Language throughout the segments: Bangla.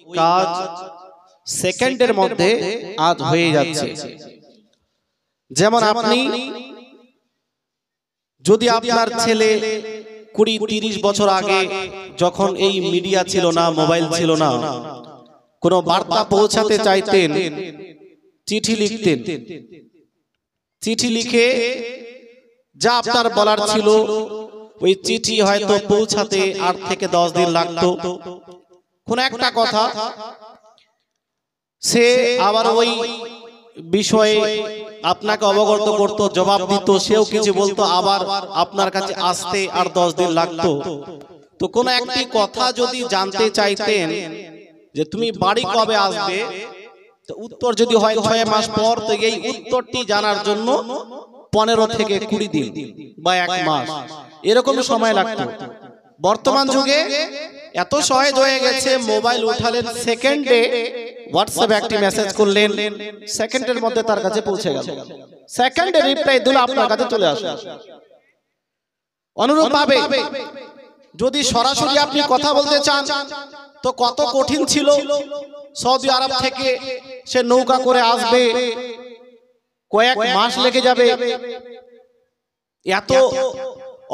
কাজ সেকেন্ডের মধ্যে আজ হয়ে যাচ্ছে। যেমন আপনি যদি আপনার ছেলে 20-30 বছর আগে যখন এই মিডিয়া ছিল না, মোবাইল ছিল না, কোনো বার্তা পৌঁছাতে চাইতেন চিঠি লিখতেন। চিঠি লিখে যা আপনার বলার ছিল ওই চিঠি হয়তো পৌঁছাতে 8 থেকে 10 দিন লাগতো। কোন একটা কথা সে আবার ওই বিষয়ে আপনাকে অবগত করত, জবাব দিত, সেও কিছু বলতো, আবার আপনার কাছে আসতে আর 10 দিন লাগতো। তো কোন একটি কথা যদি জানতে চাইতেন যে তুমি বাড়ি কবে আসবে, তো উত্তর যদি হয় 6 মাস পর, তো এই উত্তরটি জানার জন্য 15 থেকে 20 দিন বা 1 মাস এরকম সময় লাগতো। বর্তমান যুগে এত সহজ হয়ে গেছে, মোবাইল উঠালেন, সেকেন্ডে হোয়াটসঅ্যাপে একটি মেসেজ করলেন, সেকেন্ডের মধ্যে তার কাছে পৌঁছে গেল, সেকেন্ডে রিপ্লাই দিল, আপনার কাছে চলে আসে। অনুরূপভাবে যদি সরাসরি আপনি কথা বলতে চান তো কত কঠিন ছিল। সৌদি আরব থেকে সে নৌকা করে আসবে, কয়েক মাস লেগে যাবে, এত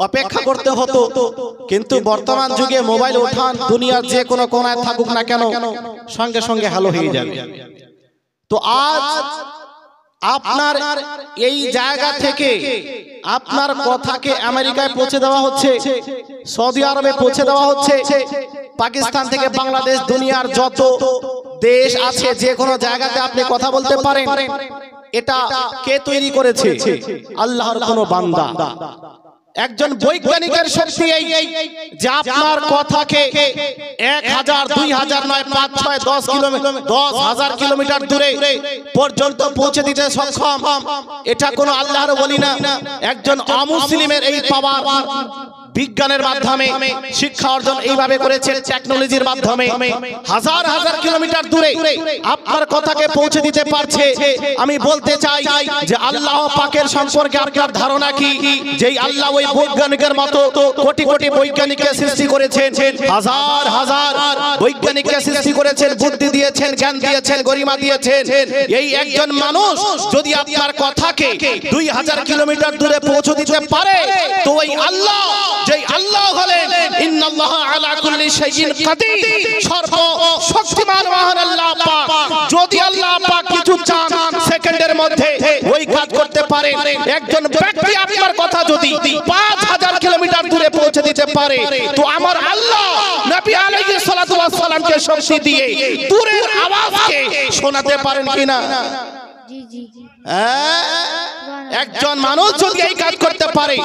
অপেক্ষা করতে হতো। কিন্তু বর্তমান যুগে মোবাইল ওঠান, দুনিয়ার যে কোনো কোনায় থাকুক না কেন সঙ্গে সঙ্গে হ্যালো হয়ে যাবে। তো আজ আপনার এই জায়গা থেকে আপনার কথাকে আমেরিকায় পৌঁছে দেওয়া হচ্ছে, সৌদি আরবে পৌঁছে দেওয়া হচ্ছে, পাকিস্তান থেকে বাংলাদেশ, দুনিয়ার যত দেশ আছে যে কোনো জায়গাতে আপনি কথা বলতে পারেন। এটা কে তৈরি করেছে? আল্লাহর কোন বান্দা, একজন বৈজ্ঞানিকের শক্তি এই যে আপনার কথাকে 1000, 2000 নয়, 5, 6, 10 কিলোমিটার, 10,000 কিলোমিটার দূরে পর্যন্ত পৌঁছে দিতে সক্ষম। এটা কোনো আল্লাহর ওলি না, একজন অমুসলিমের এই পাওয়ার বিজ্ঞানের মাধ্যমে শিক্ষা অর্জন এইভাবে করেছে, টেকনোলজির মাধ্যমে হাজার হাজার কিলোমিটার দূরে আপনার কথাকে পৌঁছে দিতে পারছে। আমি বলতে চাই যে আল্লাহ পাকের সম্পর্কে আপনার ধারণা কি? যেই আল্লাহ ওই বৈজ্ঞানিকের মতো কোটি কোটি বৈজ্ঞানিককে সৃষ্টি করেছেন, হাজার হাজার বৈজ্ঞানিককে সৃষ্টি করেছেন, বুদ্ধি দিয়েছেন, জ্ঞান দিয়েছেন, গরিমা দিয়েছেন, এই একজন মানুষ যদি আপনার কথাকে 2000 কিলোমিটার দূরে পৌঁছে দিতে পারে, তো ওই আল্লাহ, যেই আল্লাহ হলেন ইন্নাল্লাহা আলা কুল্লি শাইইন কাদির, সর্বশক্তিমান মহান আল্লাহ পাক, যদি আল্লাহ পাক কিছু চান সেকেন্ডের মধ্যে ওই কাজ করতে পারে। একজন ব্যক্তি আপনার কথা যদি 5000 কিলোমিটার দূরে পৌঁছে দিতে পারে, তো আমার আল্লাহ নবী আলাইহিস সালাতু ওয়াস সালামকে শক্তি দিয়ে দূরের আওয়াজকে শোনাতে পারেন কিনা? জি জি জি। একজন মানুষ যদি এই কাজ করতে পারে,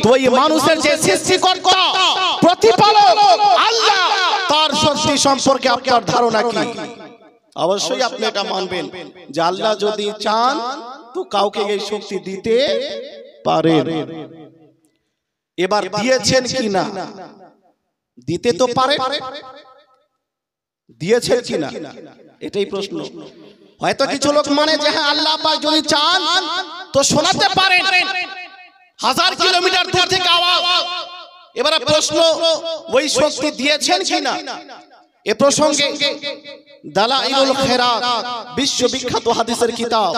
তো এই মানুষের যে সৃষ্টিকর্তা, প্রতিপালক আল্লাহ, তার শক্তি সম্পর্কে আপনার ধারণা কি? অবশ্যই আপনি এটা মানবেন যে আল্লাহ যদি চান তো কাউকে এই শক্তি দিতে পারেন। এবার দিয়েছেন কিনা? দিতে তো পারে, দিয়েছেন কিনা এটাই প্রশ্ন। হয়তো কিছু লোক মানে যে হ্যাঁ আল্লাহ পাক যদি চান তো শোনাতে পারেন 1000 কিলোমিটার দূর থেকে আওয়াজ। এবারে প্রশ্ন, ওই শক্তি দিয়েছেন কিনা? এ প্রসঙ্গে দালাইলুল খেরাত বিশ্ববিখ্যাত হাদিসের কিতাব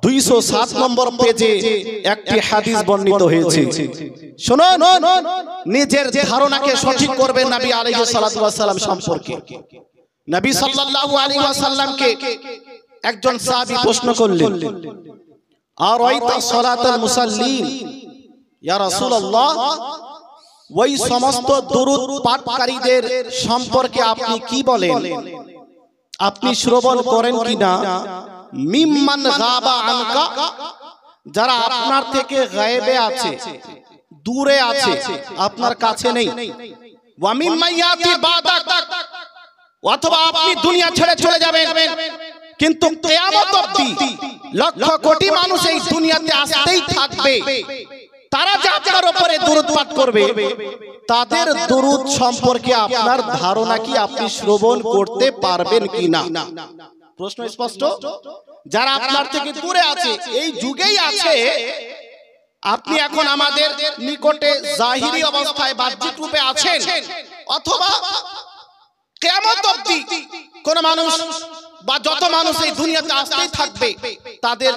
207 নম্বর পেজে একটি হাদিস বর্ণিত হয়েছে। শুনুন, নিজের ধারণাকে সঠিক করবেন নবী আলাইহিস সালাতু ওয়াস সালাম সম্পর্কে। নবী সাল্লাল্লাহু আলাইহি ওয়াসাল্লামকে একজন সাহাবী প্রশ্ন করলেন, আরাইতা সালাতাল মুসাল্লিন, ইয়া রাসূলুল্লাহ, ওই সমস্ত দুরূদ পাঠকারীদের সম্পর্কে আপনি কি বলেন? আপনি শ্রবণ করেন কিনা? মিম্মান গাবা আনকা, যারা আপনার থেকে গায়েবে আছে, দূরে আছে, আপনার কাছে নেই। ওয়া মিম্মা ইয়াতি বাদাক, অথবা আপনি দুনিয়া ছেড়ে চলে যাবেন, কিন্তু কিয়ামত অবধি লক্ষ কোটি মানুষ এই দুনিয়াতে আসতেই থাকবে, তারা যে আপনার উপরে দরুদ পাঠ করবে, তাদের দরুদ সম্পর্কে আপনার ধারণা কি? আপনি শ্রবণ করতে পারবেন কিনা? প্রশ্ন স্পষ্ট। যারা আপনার থেকে দূরে আছে, এই যুগেই আছে, আপনি এখন আমাদের নিকটে জাহিরি অবস্থায় বাহ্যিক রূপে আছেন, অথবা কিয়ামত অবধি কোন মানুষ বা যত মানুষ এই দুনিয়াতে আসতেই থাকবে তাদের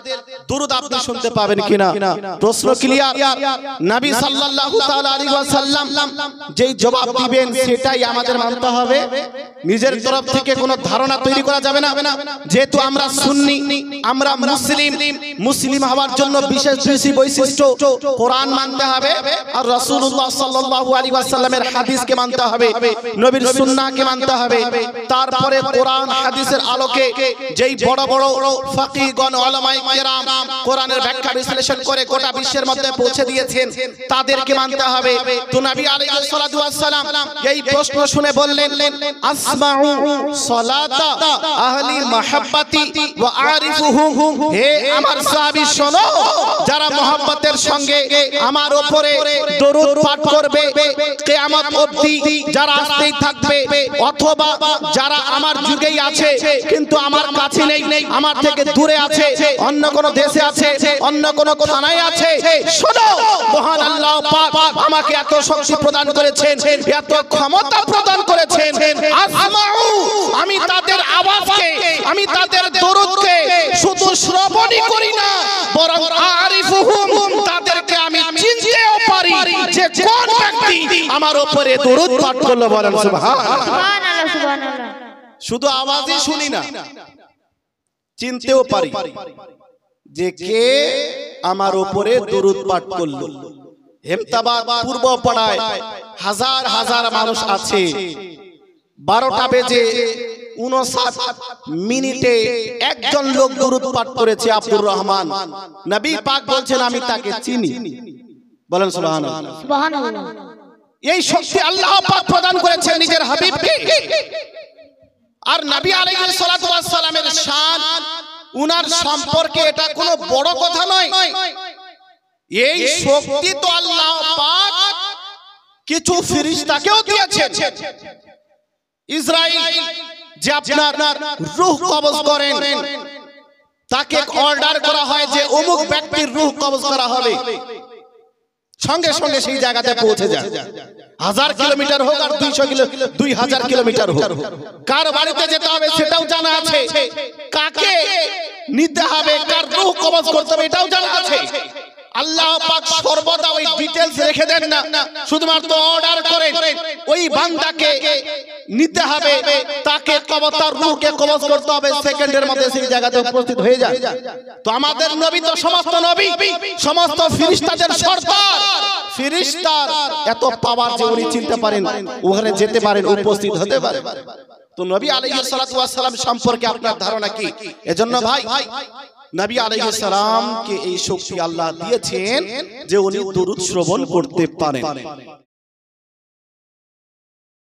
দুরূদ আপনি শুনতে পাবেন কিনা? প্রশ্ন ক্লিয়ার? নবী সাল্লাল্লাহু তাআলা আলাইহি ওয়াসাল্লাম যেই জবাব দিবেন সেটাই আমাদের মানতে হবে। নিজের তরফ থেকে কোনো ধারণা তৈরি করা যাবে না। যেহেতু আমরা সুন্নি, আমরা মুসলিম হওয়ার জন্য বিশেষ বেশি বৈশিষ্ট্য কোরআন মানতে হবে আর রাসূলুল্লাহ সাল্লাল্লাহু আলাইহি ওয়াসাল্লামের হাদিসকে মানতে হবে, নবীর সুন্নাহকে মানতে হবে। তারপরে কোরআন হাদিসের আলোকে যেই বড় বড় ফাকিহগণ উলামায়ে কেরাম কোরআনের ব্যাখ্যা বিশ্লেষণ করে গোটা বিশ্বের মধ্যে পৌঁছে দিয়েছেন, তাদেরকে মানতে হবে। তো নবী আলাইহিস সালাতু ওয়াস সালাম এই প্রশ্ন শুনে বললেন, আসমাউ সালাতা আহলি মাহাব্বাতি ওয়া আরিফুহুম, হে আমার সাহাবী শোনো, যারা মহব্বতের সঙ্গে আমার উপরে দরুদ পাঠ করবে কিয়ামত অবধি, যারা আসতেই থাকবে, অথবা যারা আমার যুগেই আছে কিন্তু আমার কাছে নেই, আমার থেকে দূরে আছে, অন্য কোন দেশে আছে, অন্য কোন থানায় আছে, শোনো, মহান আল্লাহ পাক আমাকে এত শক্তি প্রদান করেছেন, এত ক্ষমতা প্রদান করেছেন, আসমাউ, আমি তাদের আওয়াজকে, আমি তাদের দরুদকে শুধু শ্রবণই করি না, বরং আরিফুহুম, তাদেরকে আমি চিনতেও পারি যে কোন ব্যক্তি আমার উপরে দরুদ পাঠ করলো। বলেন সুবহানাল্লাহ। সুবহানাল্লাহ, সুবহানাল্লাহ। শুধু আওয়াজই শুনি না, চিনতেও পারি যে কে আমার উপরে দরুদ পাঠ করলো। হেমতাবাদ পূর্ব পাড়ায় হাজার হাজার মানুষ আছে। 12টা বেজে 59 মিনিটে একজন লোক দরুদ পাঠ করেছে, আব্দুর রহমান। নবী পাক বলছেন আমি তাকে চিনি। বলেন সুবহানাল্লাহ। সুবহানাল্লাহ। এই শক্তি আল্লাহ পাক প্রদান করেছেন নিজের হাবিবকে। আর নবী আলাইহিস সালাতু ওয়াস সালামের শান, উনার সম্পর্কে এটা কোনো বড় কথা নয়। এই শক্তি তো আল্লাহ পাক কিছু ফেরেশতাকেও দিয়েছেন। ইসরাইল যে আপনার রূহ কবজ করেন, তাকে অর্ডার করা হয় যে অমুক ব্যক্তির রূহ কবজ করা হবে, সঙ্গে সঙ্গে সেই জায়গাতে পৌঁছে যায়। 1000 কিলোমিটার হোক আর 2000 কিলোমিটার হোক, কার বাড়িতে যেতে হবে সেটাও জানা আছে, কাকে নিতে হবে, কার রূহ কবজ করতে হবে এটাও জানা আছে। আল্লাহ পাক সর্বদা ওই ডিটেইলস রেখে দেন না, শুধুমাত্র অর্ডার করেন ওই বান্দাকে নিতে হবে, তাকে কবজ, তার রূহকে কবজ করতে হবে, সেকেন্ডের মধ্যে সেই জায়গাতে উপস্থিত হয়ে যায়। তো আমাদের নবী তো সমস্ত নবী, সমস্ত ফেরেশতাদের সরদার, ফেরেশতার এত পাওয়ার যে উনি চিনতে পারেন, ওখানে যেতে পারেন, উপস্থিত হতে পারেন। তো নবী আলাইহিস সালাতু ওয়াস সালাম সম্পর্কে আপনার ধারণা কি? এজন্য ভাই, নবী আলাইহিস সালামকে এই শক্তি আল্লাহ দিয়েছেন যে উনি দরুদ শ্রবণ করতে পারেন।